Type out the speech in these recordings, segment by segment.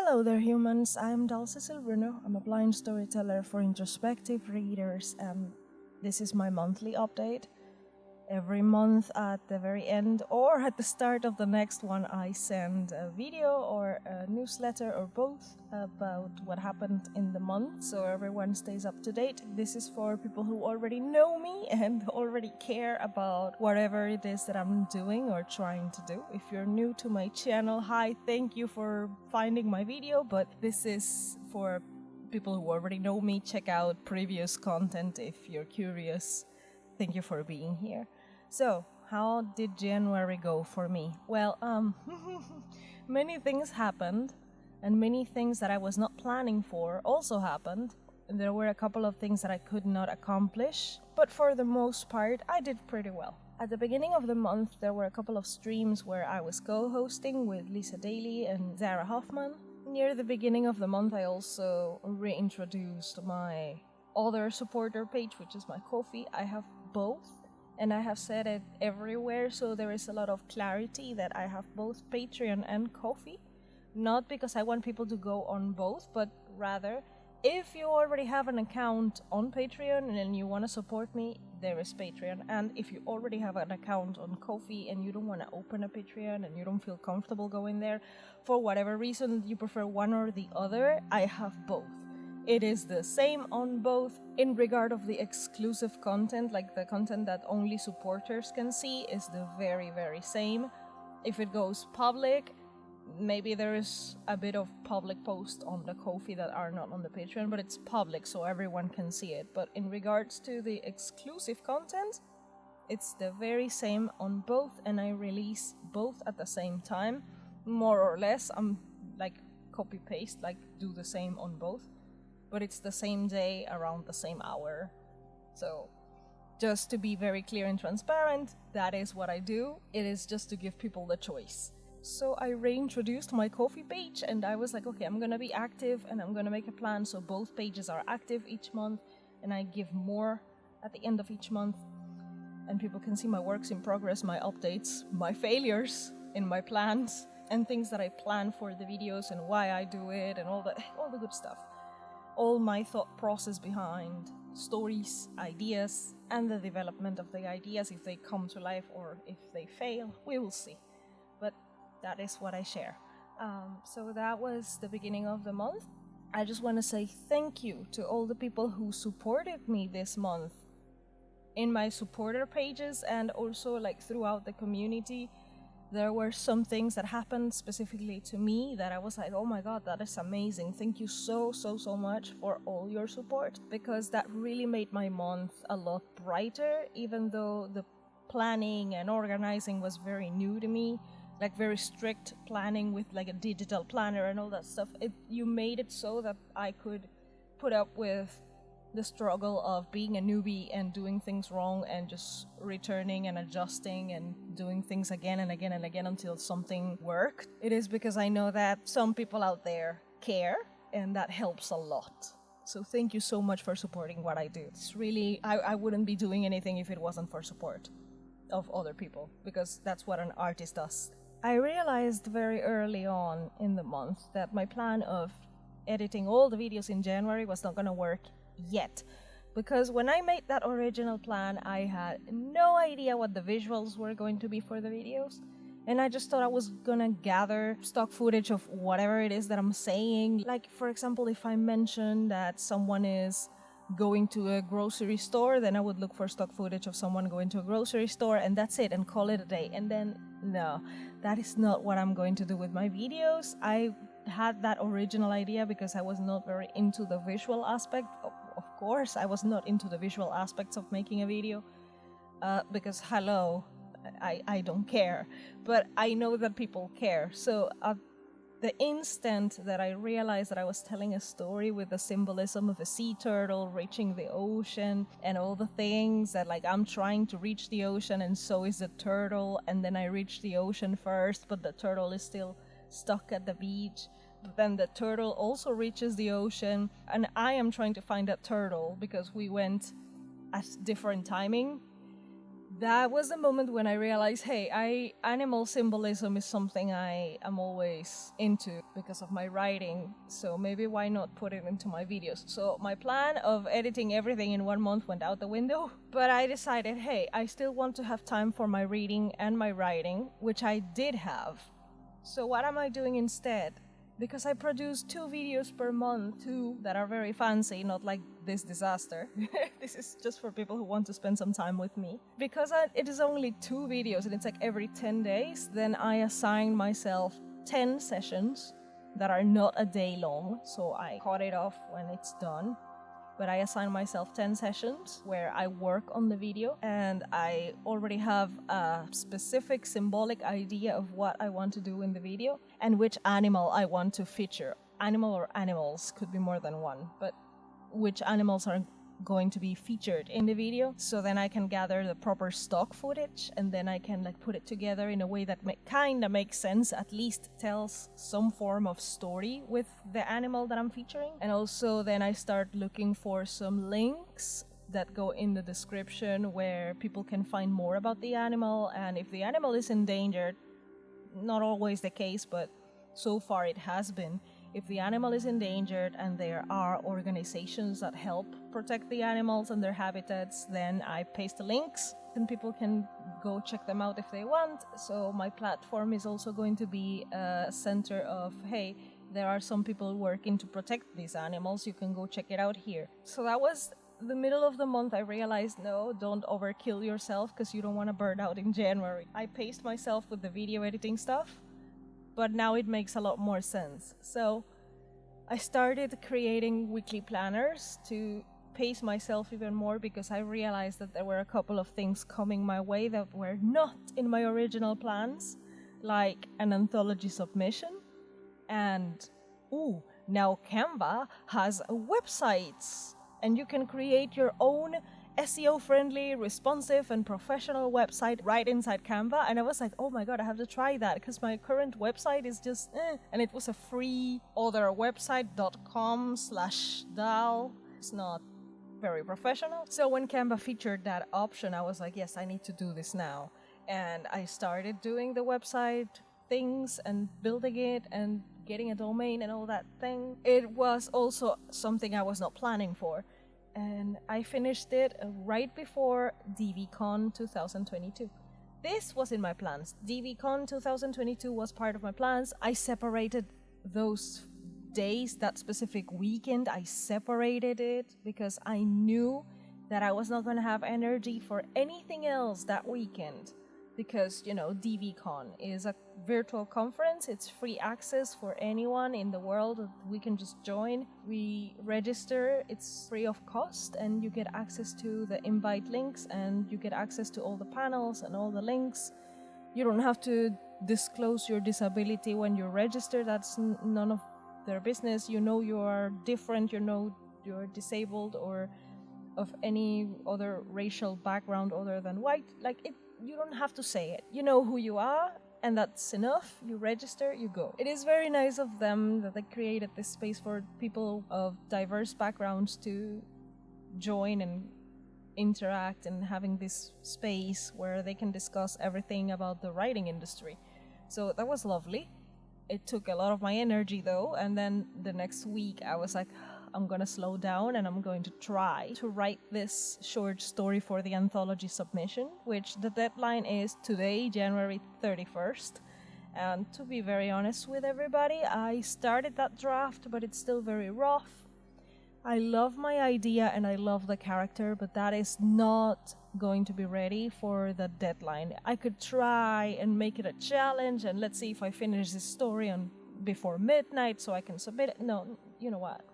Hello there humans, I'm Cecil Runo. I'm a blind storyteller for introspective readers, and this is my monthly update. Every month at the very end or at the start of the next one, I send a video or a newsletter or both about what happened in the month, so everyone stays up to date. This is for people who already know me and already care about whatever it is that I'm doing or trying to do. If you're new to my channel, hi, thank you for finding my video, but this is for people who already know me. Check out previous content if you're curious. Thank you for being here. So, how did January go for me? Well, many things happened, and many things that I was not planning for also happened. And there were a couple of things that I could not accomplish, but for the most part, I did pretty well. At the beginning of the month, there were a couple of streams where I was co-hosting with Lisa Daly and Zara Hoffman. Near the beginning of the month, I also reintroduced my other supporter page, which is my Ko-fi. I have both, and I have said it everywhere, so there is a lot of clarity that I have both Patreon and Ko-fi. Not because I want people to go on both, but rather, if you already have an account on Patreon and you want to support me, there is Patreon. And if you already have an account on Ko-fi and you don't want to open a Patreon and you don't feel comfortable going there, for whatever reason you prefer one or the other, I have both. It is the same on both. In regard of the exclusive content, like the content that only supporters can see, is the very same. If it goes public, maybe there is a bit of public posts on the Ko-fi that are not on the Patreon, but it's public so everyone can see it. But in regards to the exclusive content, it's the very same on both, and I release both at the same time, more or less. I'm like copy-paste, like do the same on both. But it's the same day around the same hour. So just to be very clear and transparent, that is what I do. It is just to give people the choice. So I reintroduced my Ko-fi page, and I was like, okay, I'm gonna be active and I'm gonna make a plan so both pages are active each month, and I give more at the end of each month, and people can see my works in progress, my updates, my failures in my plans, and things that I plan for the videos and why I do it and all the good stuff. All my thought process behind stories, ideas, and the development of the ideas, if they come to life or if they fail, we will see. But that is what I share. So that was the beginning of the month. I just want to say thank you to all the people who supported me this month in my supporter pages and also like throughout the community. There were some things that happened specifically to me that I was like, oh my god, that is amazing. Thank you so much for all your support, because that really made my month a lot brighter, even though the planning and organizing was very new to me, like very strict planning with like a digital planner and all that stuff. You made it so that I could put up with the struggle of being a newbie and doing things wrong and just returning and adjusting and doing things again and again and again until something worked. It is because I know that some people out there care, and that helps a lot. So thank you so much for supporting what I do. It's really, I wouldn't be doing anything if it wasn't for support of other people, because that's what an artist does. I realized very early on in the month that my plan of editing all the videos in January was not gonna work yet, because when I made that original plan, I had no idea what the visuals were going to be for the videos, and I just thought I was gonna gather stock footage of whatever it is that I'm saying. Like, for example, if I mention that someone is going to a grocery store, then I would look for stock footage of someone going to a grocery store, and that's it, and call it a day. And then no, that is not what I'm going to do with my videos. I had that original idea because I was not very into the visual aspect. Of course, I was not into the visual aspects of making a video, because hello, I don't care, but I know that people care. So the instant that I realized that I was telling a story with the symbolism of a sea turtle reaching the ocean and all the things that, like, I'm trying to reach the ocean and so is the turtle, and then I reach the ocean first, but the turtle is still stuck at the beach. But then the turtle also reaches the ocean, and I am trying to find that turtle because we went at different timing. That was the moment when I realized, hey, animal symbolism is something I am always into because of my writing, so maybe why not put it into my videos? So my plan of editing everything in 1 month went out the window, but I decided, hey, I still want to have time for my reading and my writing, which I did have. So what am I doing instead? Because I produce 2 videos per month, 2 that are very fancy, not like this disaster. This is just for people who want to spend some time with me. Because it is only 2 videos and it's like every 10 days, then I assign myself 10 sessions that are not a day long, so I cut it off when it's done. But I assign myself 10 sessions where I work on the video, and I already have a specific symbolic idea of what I want to do in the video and which animal I want to feature. Animal or animals, could be more than one, but which animals are going to be featured in the video. So then I can gather the proper stock footage, and then I can like put it together in a way that kind of makes sense, at least tells some form of story with the animal that I'm featuring. And also then I start looking for some links that go in the description where people can find more about the animal, and if the animal is endangered, not always the case, but so far it has been. If the animal is endangered and there are organizations that help protect the animals and their habitats, then I paste the links and people can go check them out if they want. So my platform is also going to be a center of, hey, there are some people working to protect these animals, you can go check it out here. So that was the middle of the month. I realized, no, don't overkill yourself because you don't want to burn out in January. I paced myself with the video editing stuff, but now it makes a lot more sense. So I started creating weekly planners to pace myself even more, because I realized that there were a couple of things coming my way that were not in my original plans, like an anthology submission. And now Canva has websites, and you can create your own SEO-friendly, responsive, and professional website right inside Canva. And I was like, oh my god, I have to try that, because my current website is just and it was a free other website.com/dal. It's not very professional. So when Canva featured that option, I was like, yes, I need to do this now. And I started doing the website things and building it and getting a domain and all that thing. It was also something I was not planning for. And I finished it right before DVCon 2022. This was in my plans. DVCon 2022 was part of my plans. I separated those days, that specific weekend, I separated it because I knew that I was not going to have energy for anything else that weekend. Because, DVCon is a virtual conference. It's free access for anyone in the world. We can just join. We register. It's free of cost, and you get access to the invite links, and you get access to all the panels and all the links. You don't have to disclose your disability when you register. That's none of their business. You are different. You're disabled or of any other racial background other than white. You don't have to say it. You know who you are, and that's enough. You register, you go. It is very nice of them that they created this space for people of diverse backgrounds to join and interact, and having this space where they can discuss everything about the writing industry. So that was lovely. It took a lot of my energy though, and then the next week I was like, I'm gonna slow down and I'm going to try to write this short story for the anthology submission, which the deadline is today, January 31st. And to be very honest with everybody, I started that draft, but it's still very rough. I love my idea and I love the character, but that is not going to be ready for the deadline. I could try and make it a challenge, and let's see if I finish this story before midnight so I can submit it. No, you know what?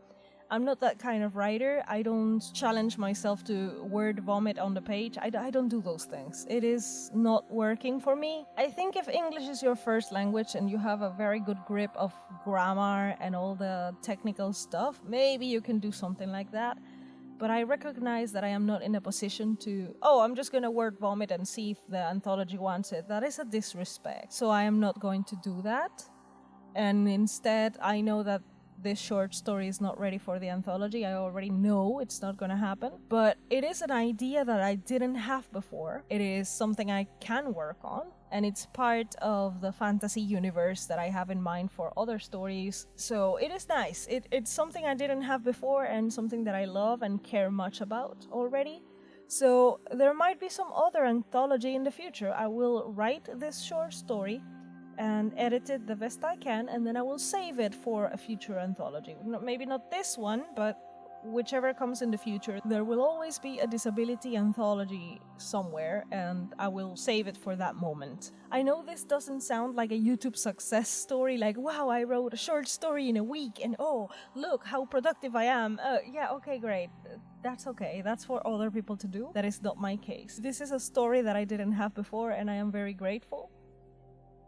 I'm not that kind of writer. I don't challenge myself to word vomit on the page. I don't do those things. It is not working for me. I think if English is your first language and you have a very good grip of grammar and all the technical stuff, maybe you can do something like that. But I recognize that I am not in a position to, I'm just going to word vomit and see if the anthology wants it. That is a disrespect. So I am not going to do that. And instead, I know that this short story is not ready for the anthology. I already know it's not going to happen. But it is an idea that I didn't have before. It is something I can work on. And it's part of the fantasy universe that I have in mind for other stories. So it is nice. It's something I didn't have before and something that I love and care much about already. So there might be some other anthology in the future. I will write this short story and edit it the best I can, and then I will save it for a future anthology. Maybe not this one, but whichever comes in the future. There will always be a disability anthology somewhere, and I will save it for that moment. I know this doesn't sound like a YouTube success story, like, wow, I wrote a short story in a week, and oh, look how productive I am. Yeah, okay, great. That's okay. That's for other people to do. That is not my case. This is a story that I didn't have before, and I am very grateful.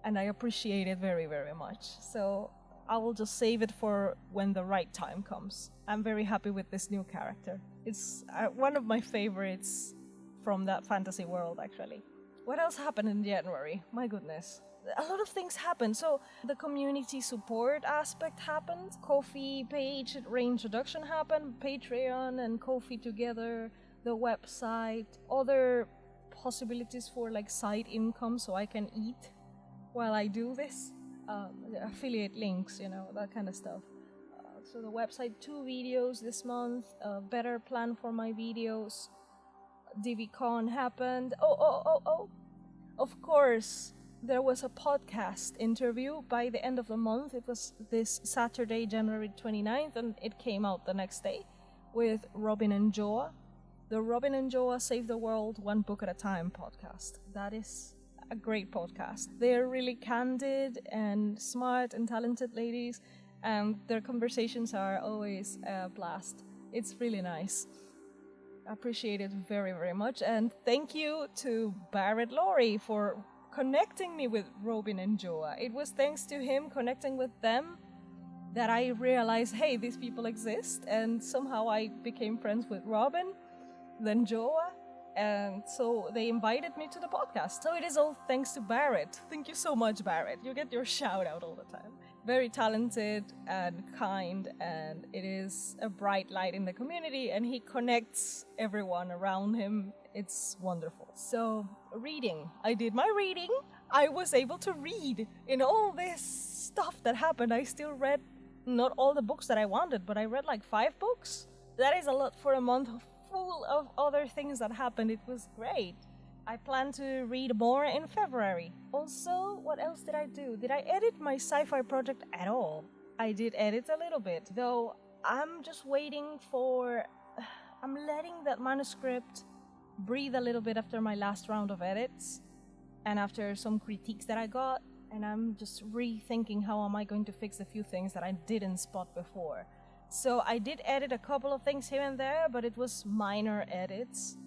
And I appreciate it very, very much. So I will just save it for when the right time comes. I'm very happy with this new character. It's one of my favorites from that fantasy world, actually. What else happened in January? My goodness. A lot of things happened. So the community support aspect happened. Ko-fi page reintroduction happened. Patreon and Ko-fi together. The website. Other possibilities for like side income so I can eat while I do this. Affiliate links, you know, that kind of stuff. So the website, 2 videos this month, a better plan for my videos. DVCon happened. Of course, there was a podcast interview by the end of the month. It was this Saturday, January 29th, and it came out the next day with Robin and Joa. The Robin and Joa Save the World One Book at a Time podcast. That is a great podcast. They're really candid and smart and talented ladies, and their conversations are always a blast. It's really nice. I appreciate it very, very much, and thank you to Barrett Laurie for connecting me with Robin and Joa. It was thanks to him connecting with them that I realized, hey, these people exist, and somehow I became friends with Robin, then Joa, and so they invited me to the podcast. So it is all thanks to Barrett. Thank you so much, Barrett. You get your shout out all the time. Very talented and kind, and it is a bright light in the community, and he connects everyone around him. It's wonderful. So, reading. I did my reading. I was able to read in all this stuff that happened. I still read not all the books that I wanted, but I read like 5 books. That is a lot for a month full of other things that happened. It was great. I plan to read more in February. Also, what else did I do? Did I edit my sci-fi project at all? I did edit a little bit, though I'm just waiting for... I'm letting that manuscript breathe a little bit after my last round of edits and after some critiques that I got, and I'm just rethinking how am I going to fix a few things that I didn't spot before. So I did edit a couple of things here and there, but it was minor edits.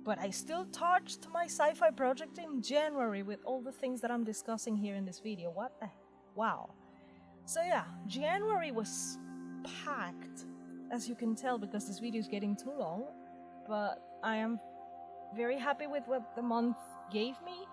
But I still touched my sci-fi project in January with all the things that I'm discussing here in this video. What the... Wow. So yeah, January was packed, as you can tell, because this video is getting too long. But I am very happy with what the month gave me.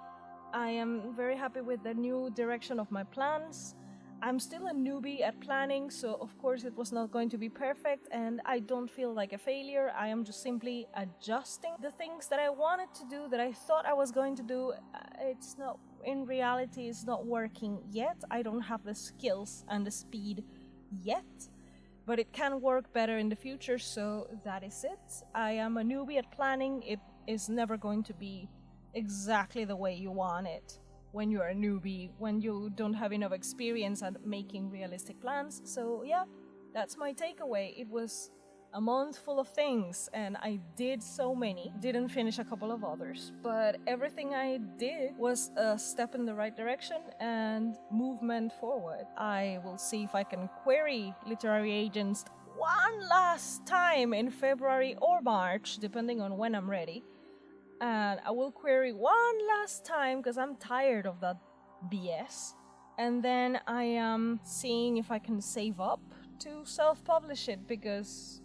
I am very happy with the new direction of my plans. I'm still a newbie at planning, so of course it was not going to be perfect, and I don't feel like a failure. I am just simply adjusting the things that I wanted to do, that I thought I was going to do. It's not, in reality, it's not working yet. I don't have the skills and the speed yet, but it can work better in the future, so that is it. I am a newbie at planning. It is never going to be exactly the way you want it when you're a newbie, when you don't have enough experience at making realistic plans. So yeah, that's my takeaway. It was a month full of things, and I did so many. Didn't finish a couple of others, but everything I did was a step in the right direction and movement forward. I will see if I can query literary agents one last time in February or March, depending on when I'm ready. And I will query one last time because I'm tired of that BS. And then I am seeing if I can save up to self-publish it, because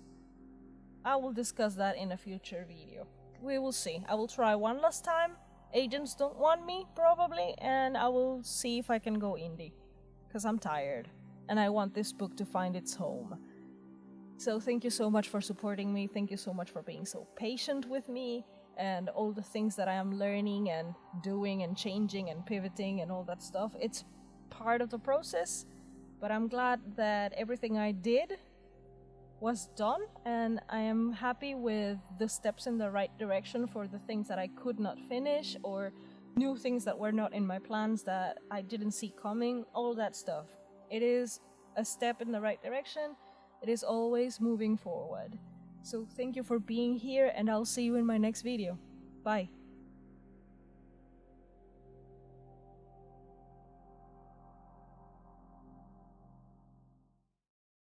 I will discuss that in a future video. We will see. I will try one last time. Agents don't want me, probably, and I will see if I can go indie, because I'm tired. and I want this book to find its home. So thank you so much for supporting me. Thank you so much for being so patient with me and all the things that I am learning and doing and changing and pivoting and all that stuff. It's part of the process, but I'm glad that everything I did was done, and I am happy with the steps in the right direction for the things that I could not finish or new things that were not in my plans that I didn't see coming, all that stuff. It is a step in the right direction. It is always moving forward. So thank you for being here, and I'll see you in my next video. Bye.